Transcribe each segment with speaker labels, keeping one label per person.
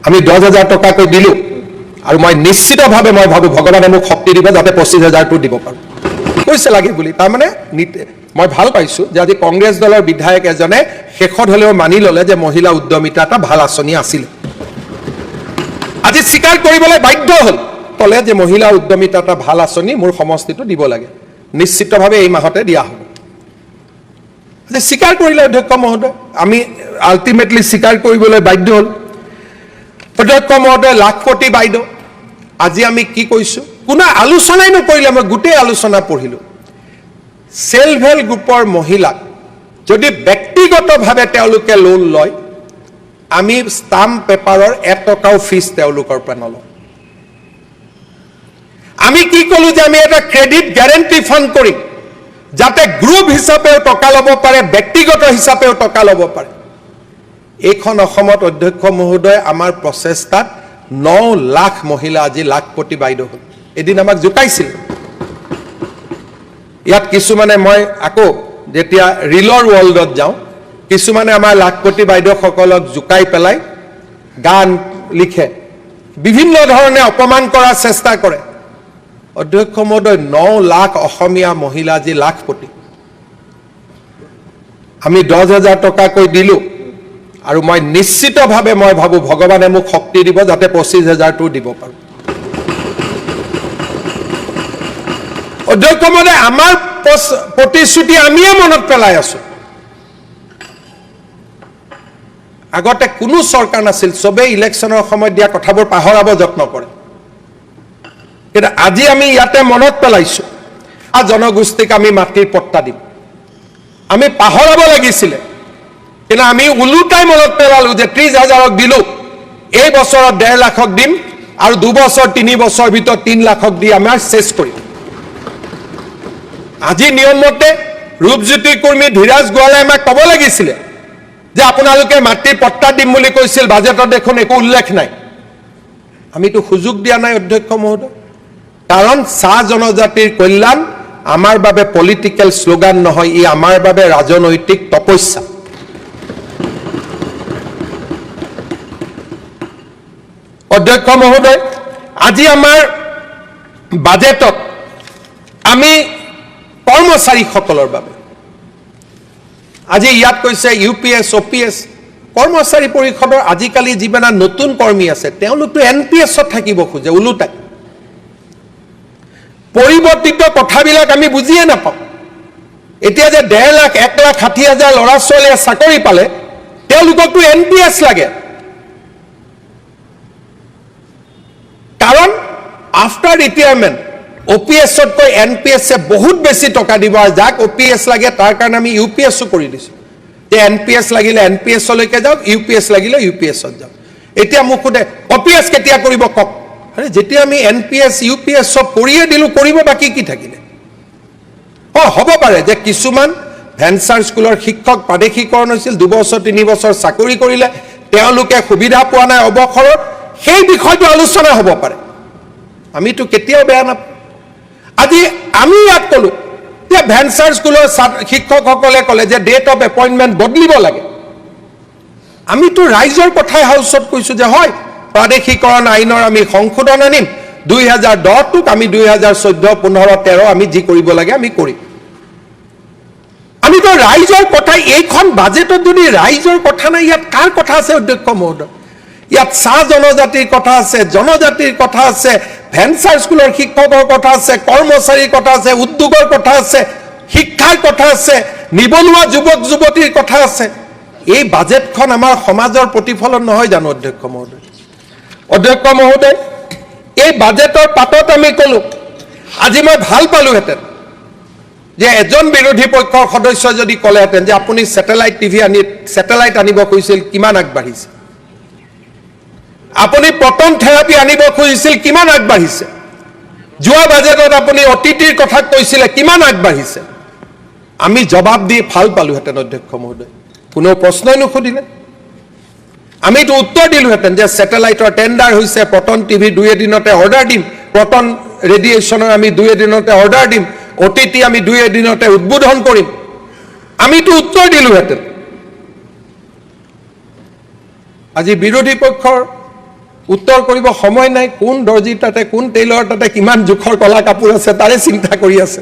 Speaker 1: আমি 10,000 টকাকৈ দিলো আৰু মই নিশ্চিতভাৱে মই ভাবো ভগৱানে মোক শক্তি দিব যাতে 25,000টো দিব পাৰো কৈছে লাগে বুলি তাৰ মানে মই ভাল পাইছো যে আজি কংগ্ৰেছ দলৰ বিধায়ক এজনে শেষত হলেও মানি ললে যে মহিলা উদ্যমিতা এটা ভাল আঁচনি আছিল আজি স্বীকাৰ কৰিবলৈ বাধ্য হল কলে যে মহিলা উদ্যমিতা এটা ভাল আঁচনি মোৰ সমষ্টিটো দিব লাগে নিশ্চিতভাৱে এই মাহতে দিয়া হ'ব যে স্বীকাৰ কৰিলে অধ্যক্ষ মহোদয় আমি আল্টিমেটলি স্বীকাৰ কৰিবলৈ বাধ্য হল অধ্যক্ষ মহোদয় লাখপতি বাইদেউ আজি আমি কি কৈছো কোনো আলোচনাই নকৰিলে মই গোটেই আলোচনা পঢ়িলো সেলফ হেল্প গ্ৰুপৰ মহিলাক যদি ব্যক্তিগতভাৱে তেওঁলোকে লোন লয় আমি স্টাম্প পেপাৰৰ 1 টকাও ফিজ তেওঁলোকৰ পৰা নলওঁ আমি কি কলো যে আমি এটা ক্ৰেডিট গ্যাৰান্টি ফান্ড কৰিম যাতে গ্ৰুপ হিচাপেও টকা ল'ব পাৰে ব্যক্তিগত হিচাপেও টকা ল'ব পাৰে এইখন অসমত অধ্যক্ষ মহোদয় আমাৰ প্ৰচেষ্টাত 9 লাখ মহিলা আজি লাখপতি বাইদেউ হল এদিন আমাক জুকাইছিল ইয়াত কিছুমানে মই আকৌ যেতিয়া ৰিলৰ ৱৰ্ল্ডত যাওঁ কিছুমানে আমাৰ লাখপতি বাইদেউসকলক জুকাই পেলাই গান লিখে বিভিন্ন ধৰণে অপমান কৰাৰ চেষ্টা কৰে অধ্যক্ষ মহোদয় 9 লাখ অসমীয়া মহিলা আজি লাখপতি আমি 10,000 টকাকৈ দিলো আৰু মই নিশ্চিতভাৱে মই ভাবো ভগৱানে মোক শক্তি দিব যাতে 25,000টো দিব পাৰো অধ্যক্ষ মহোদয় আমাৰ প্ৰতিশ্ৰুতি আমিয়ে মনত পেলাই আছো আগতে কোনো চৰকাৰ নাছিল সবে ইলেকশ্যনৰ সময়ত দিয়া কথাবোৰ পাহৰাব যত্ন কৰে কিন্তু আজি আমি ইয়াতে মনত পেলাইছো আ জনগোষ্ঠীক আমি মাটিৰ পট্টা দিম আমি পাহৰাব লাগিছিল কিন্তু আমি উলুটাই মনত পেলালো যে 30,000ক দিলো এই বছৰত 1.5 লাখক দিম আৰু 2 বছৰ 3 বছৰ ভিতৰত 3 লাখক দি আমাৰ শেষ কৰিম আজি নিয়ম মতে ৰূপজ্যোতি কৰ্মী ধীৰাজ গোৱালাই আমাক ক'ব লাগিছিল যে আপোনালোকে মাটিৰ পট্টা দিম বুলি কৈছিল বাজেটত দেখোন একো উল্লেখ নাই আমিতো সুযোগ দিয়া নাই অধ্যক্ষ মহোদয় কাৰণ চাহ জনজাতিৰ কল্যাণ আমাৰ বাবে পলিটিক্যাল স্লোগান নহয় ই আমাৰ বাবে ৰাজনৈতিক তপস্যা অধ্যক্ষ মহোদয় আজি আমাৰ বাজেটত আমি কৰ্মচাৰীসকলৰ বাবে আজি ইয়াত কৈছে ইউপিএছ ওপিএছ কৰ্মচাৰী পৰিষদৰ আজিকালি যিমানা নতুন কৰ্মী আছে তেওঁলোকতো এনপিএছত থাকিব খোজে উলুটাই পৰিৱৰ্তিত কথাবিলাক আমি বুজিয়ে নাপাওঁ এতিয়া যে 1.5 লাখ 1,60,000 ল'ৰা ছোৱালীয়ে চাকৰি পালে তেওঁলোককতো এনপিএছ লাগে কাৰণ আফটাৰ ৰিটায়াৰমেণ্ট ওপিএছতকৈ এনপিএছে বহুত বেছি টকা দিব আৰু যাক ওপিএছ লাগে তাৰ কাৰণে আমি ইউপিএছও কৰি দিছো যে এনপিএছ লাগিলে এনপিএছলৈকে যাওক ইউপিএছ লাগিলে ইউপিএছত যাওক এতিয়া মোক সোধে ওপিএছ কেতিয়া কৰিব কওক আৰে যেতিয়া আমি এনপিএছ ইউপিএছ সব কৰিয়ে দিলো কৰিব বাকি কি থাকিলে হ'ব পাৰে যে কিছুমান ভেঞ্চাৰ স্কুলৰ শিক্ষক প্ৰাদেশিকৰণ হৈছিল 2 বছৰ 3 বছৰ চাকৰি কৰিলে তেওঁলোকে সুবিধা পোৱা নাই অৱসৰৰ সেই বিষয়টো আলোচনা হ'ব পাৰে আমিতো কেতিয়াও বেয়া নাপাওঁ আজি আমি ইয়াত কলো যে ভেঞ্চাৰ স্কুলৰ শিক্ষকসকলে ক'লে যে ডেট অফ এপইণ্টমেণ্ট বদলিব লাগে আমিতো ৰাইজৰ কথাই হাউচত কৈছো যে হয় প্ৰাদেশিকৰণ আইনৰ আমি সংশোধন আনিম 2010টোক আমি 2014 15 13 আমি যি কৰিব লাগে আমি কৰিম আমিতো ৰাইজৰ কথা এইখন বাজেটত যদি ৰাইজৰ কথা নাই ইয়াত কাৰ কথা আছে অধ্যক্ষ মহোদয় ইয়াত চাহ জনজাতিৰ কথা আছে জনজাতিৰ কথা আছে ভেঞ্চাৰ স্কুলৰ শিক্ষকৰ কথা আছে কৰ্মচাৰীৰ কথা আছে উদ্যোগৰ কথা আছে শিক্ষাৰ কথা আছে নিবনুৱা যুৱক যুৱতীৰ কথা আছে এই বাজেটখন আমাৰ সমাজৰ প্ৰতিফলন নহয় জানো অধ্যক্ষ মহোদয় এই বাজেটৰ পাতত আমি কলো আজি মই ভাল পালোহেঁতেন যে এজন বিৰোধী পক্ষৰ সদস্য যদি ক'লেহেঁতেন যে আপুনি স্যাটেলাইট আনিব খুজিছিল কিমান আগবাঢ়িছে আপুনি পটন থেৰাপি আনিব খুজিছিল কিমান আগবাঢ়িছে যোৱা বাজেটত আপুনি অতিথিৰ কথা কৈছিলে কিমান আগবাঢ়িছে আমি জবাব দি ভাল পালোহেঁতেন অধ্যক্ষ মহোদয় কোনো প্ৰশ্নই নুসুধিলে আমিতো উত্তৰ দিলোহেঁতেন যে স্যাটেলাইটৰ টেণ্ডাৰ হৈছে পটন টিভি 2 এদিনতে অৰ্ডাৰ দিম পটন ৰেডিয়েশ্যনৰ আমি 2 এদিনতে অৰ্ডাৰ দিম অতিথি আমি 2 এদিনতে উদ্বোধন কৰিম আমিতো উত্তৰ দিলোহেঁতেন আজি বিৰোধী পক্ষৰ উত্তৰ কৰিব সময় নাই কোন দৰ্জি তাতে কোন টেইলৰ তাতে কিমান জোখৰ কলা কাপোৰ আছে তাৰে চিন্তা কৰি আছে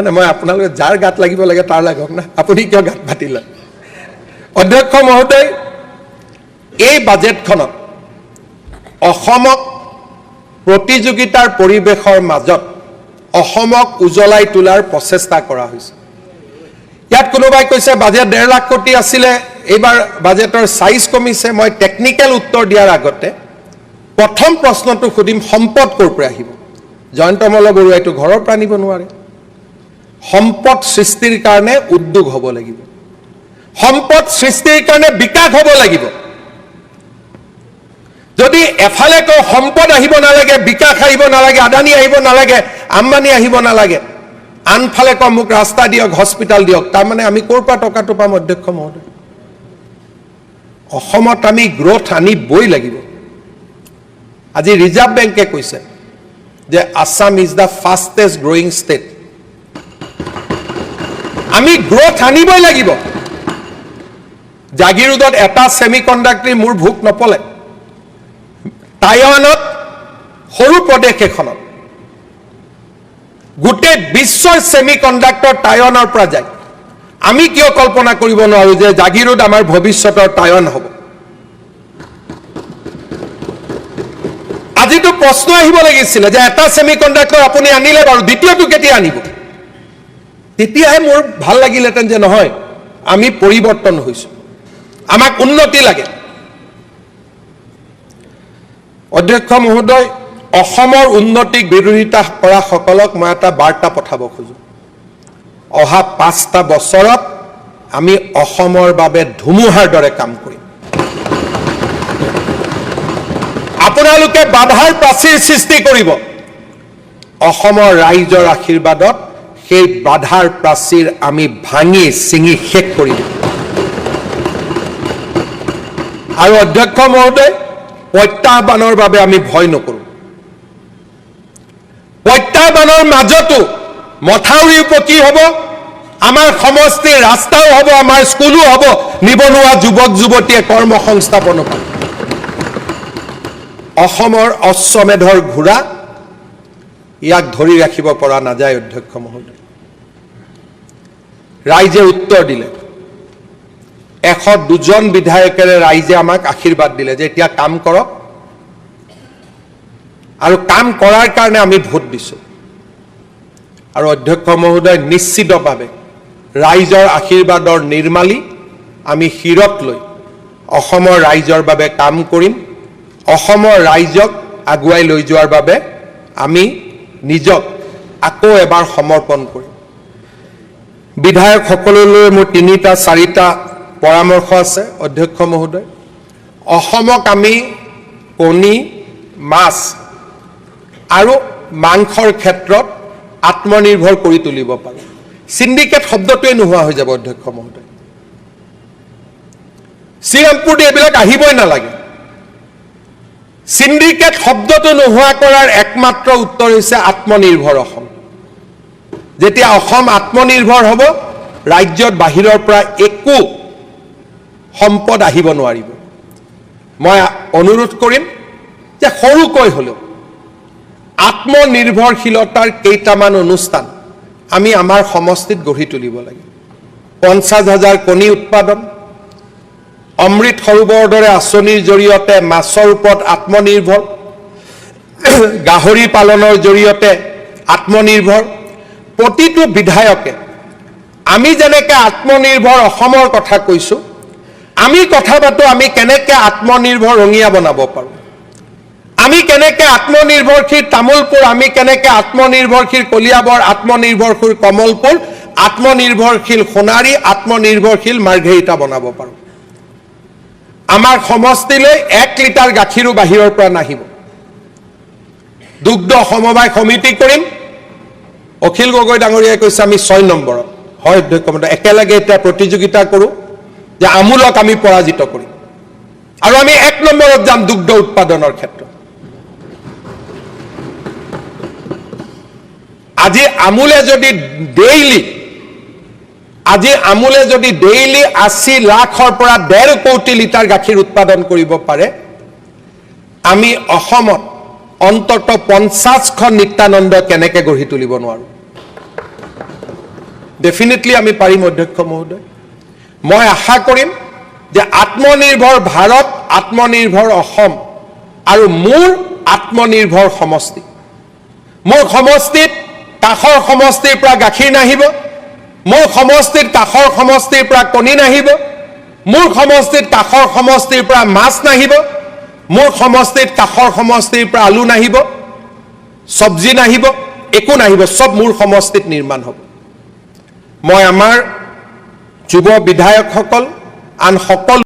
Speaker 1: না মই আপোনালোকে যাৰ গাত লাগিব লাগে তাৰ লাগক না আপুনি কিয় গাত ভাটিলে অধ্যক্ষ মহোদয় এই বাজেটখনত অসমক প্ৰতিযোগিতাৰ পৰিৱেশৰ মাজত অসমক উজ্বলাই তোলাৰ প্ৰচেষ্টা কৰা হৈছে ইয়াত কোনোবাই কৈছে বাজেট 1.5 লাখ কোটি আছিলে এইবাৰ বাজেটৰ সাইজ কমিছে মই টেকনিক্যাল উত্তৰ দিয়াৰ আগতে প্ৰথম প্ৰশ্নটো খুদিম সম্পদ কৰ পৰা আহিব জয়ন্তমল বৰুৱাইটো ঘৰৰ পৰা আনিব নোৱাৰে সম্পদ সৃষ্টিৰ কাৰণে উদ্যোগ হ'ব লাগিব সম্পদ সৃষ্টিৰ কাৰণে বিকাশ হ'ব লাগিব যদি এফালে কো সম্পদ আহিব নালাগে বিকাশ আহিব নালাগে আদানী আহিব নালাগে আম্বানী আহিব নালাগে আনফালে কো মোক ৰাস্তা দিয়ক হস্পিটাল দিয়ক তাৰ মানে আমি কৰ পৰা টকাটো পাম অধ্যক্ষ মহোদয় অসমত আমি গ্ৰোথ আনিবই লাগিব আজি ৰিজাৰ্ভ বেংকে কৈছে যে Assam is the fastest growing state আমি গ্ৰোথ আনিবই লাগিব জাগিৰোডত এটা সেমিকন্ডাক্টৰ মোৰ ভুক নপলে টাইৱানত সৰু প্ৰদেশ এখনত গোটে বিশ্বৰ সেমিকন্ডাক্টৰ টাইৱানৰ পৰা যায় আমি কিয় কল্পনা কৰিব নোৱাৰো যে জাগিৰোড আমাৰ ভৱিষ্যতৰ টাইৱান হ'ব আজিতো প্ৰশ্ন আহিব লাগিছিল যে এটা সেমিকন্ডাক্টৰ আপুনি আনিলে বাৰু দ্বিতীয়টো কেতিয়া আনিব তেতিয়াহে মোৰ ভাল লাগিলেতেন যে নহয় আমি পৰিৱৰ্তন হৈছো আমাক উন্নতি লাগে অধ্যক্ষ মহোদয় অসমৰ উন্নতিক বিৰোধিতা কৰা সকলক মই এটা বাৰ্তা পঠাব খোজো অহা 5টা বছৰত আমি অসমৰ বাবে ধুমুহাৰ দৰে কাম কৰিম আপোনালোকে বাধাৰ প্ৰাচীৰ সৃষ্টি কৰিব অসমৰ ৰাইজৰ আশীৰ্বাদত সেই বাধাৰ প্ৰাচীৰ আমি ভাঙি চিঙি শেষ কৰিম আৰু অধ্যক্ষ মহোদয় প্ৰত্যাহ্বানৰ বাবে আমি ভয় নকৰো প্ৰত্যাহ্বানৰ মাজতো মথাউৰি উপকি হ'ব আমাৰ সমষ্টিৰ ৰাস্তাও হ'ব আমাৰ স্কুলো হ'ব নিবনুৱা যুৱক যুৱতীয়ে কৰ্ম সংস্থাপন পাব অসমৰ অশ্বমেধৰ ঘোঁৰা ইয়াক ধৰি ৰাখিব পৰা নাযায় অধ্যক্ষ মহোদয় ৰাইজে উত্তৰ দিলে 102 জন বিধায়কেৰে ৰাইজে আমাক আশীৰ্বাদ দিলে যে এতিয়া কাম কৰক আৰু কাম কৰাৰ কাৰণে আমি ভোট দিছো আৰু অধ্যক্ষ মহোদয় নিশ্চিতভাৱে ৰাইজৰ আশীৰ্বাদৰ নিৰ্মালী আমি শিৰত লৈ অসমৰ ৰাইজৰ বাবে কাম কৰিম অসমৰ ৰাইজক আগুৱাই লৈ যোৱাৰ বাবে আমি নিজক আকৌ এবাৰ সমৰ্পণ কৰিম বিধায়ক সকললৈ মোৰ 3টা 4টা পৰামৰ্শ আছে অধ্যক্ষ মহোদয় অসমক আমি কণী মাছ আৰু মাংসৰ ক্ষেত্ৰত আত্মনিৰ্ভৰ কৰি তুলিব পাৰো সিন্ডিকেট শব্দটোৱে নোহোৱা হৈ যাব অধ্যক্ষ মহোদয় শ্ৰীৰামপুৰ এইবিলাক আহিবই নালাগে সিন্ডিকেট শব্দটো নোহোৱা কৰাৰ একমাত্ৰ উত্তৰ হৈছে আত্মনিৰ্ভৰ অসম যেতিয়া অসম আত্মনিৰ্ভৰ হ'ব ৰাজ্যত বাহিৰৰ পৰা একো সম্পদ আহিব নোৱাৰিব মই অনুৰোধ কৰিম যে সৰুকৈ হলেও আত্মনিৰ্ভৰশীলতাৰ কেইটামান অনুষ্ঠান আমি আমাৰ সমষ্টিত গঢ়ি তুলিব লাগে 50,000 কণী উৎপাদন অমৃত সৰোবৰ দৰে আঁচনিৰ জৰিয়তে মাছৰ ওপৰত আত্মনিৰ্ভৰ গাহৰি পালনৰ জৰিয়তে আত্মনিৰ্ভৰ প্ৰতিটো বিধায়কে আমি যেনেকৈ আত্মনিৰ্ভৰ অসমৰ কথা কৈছো আমি কথা পাতো আমি কেনেকৈ আত্মনিৰ্ভৰ ৰঙিয়া বনাব পাৰো আমি কেনেকৈ আত্মনিৰ্ভৰশীল তামুলপুৰ আমি কেনেকৈ আত্মনিৰ্ভৰশীল কলিয়াবৰ আত্মনিৰ্ভৰশীল কমলপুৰ আত্মনিৰ্ভৰশীল সোণাৰী আত্মনিৰ্ভৰশীল মাৰ্ঘেৰিটা বনাব পাৰো আমাৰ সমষ্টিলৈ 1 লিটাৰ গাখীৰো বাহিৰৰ পৰা নাহিব দুগ্ধ সমবায় সমিতি কৰিম অখিল গগৈ ডাঙৰীয়াই কৈছে আমি 6 নম্বৰত হয় অধ্যক্ষ মহোদয় একেলগে এটা প্ৰতিযোগিতা কৰো যে আমুলক আমি পৰাজিত কৰিম আৰু আমি 1 নম্বৰত যাম দুগ্ধ উৎপাদনৰ ক্ষেত্ৰত আজি আমুলে যদি ডেইলি আজি আমুলে যদি ডেইলি 80 লাখৰ পৰা 1.5 কোটি লিটাৰ গাখীৰ উৎপাদন কৰিব পাৰে, আমি অসমত অন্তত 50খন নিত্যানন্দ কেনেকৈ গঢ়ি তুলিব নোৱাৰো? ডেফিনেটলি আমি পাৰিম অধ্যক্ষ মহোদয়। মই আশা কৰিম যে আত্মনিৰ্ভৰ ভাৰত, আত্মনিৰ্ভৰ অসম আৰু মোৰ আত্মনিৰ্ভৰ সমষ্টি, মোৰ সমষ্টিত কাষৰ সমষ্টিৰ পৰা গাখীৰ নাহিব, মোৰ সমষ্টিত কাষৰ সমষ্টিৰ পৰা কণী নাহিব, মোৰ সমষ্টিত কাষৰ সমষ্টিৰ পৰা মাছ নাহিব, মোৰ সমষ্টিত কাষৰ সমষ্টিৰ পৰা আলু নাহিব, চব্জি নাহিব, একো নাহিব, সব মোৰ সমষ্টিত নিৰ্মাণ হ'ব। মই আমাৰ যুৱ বিধায়কসকল, আন সকলো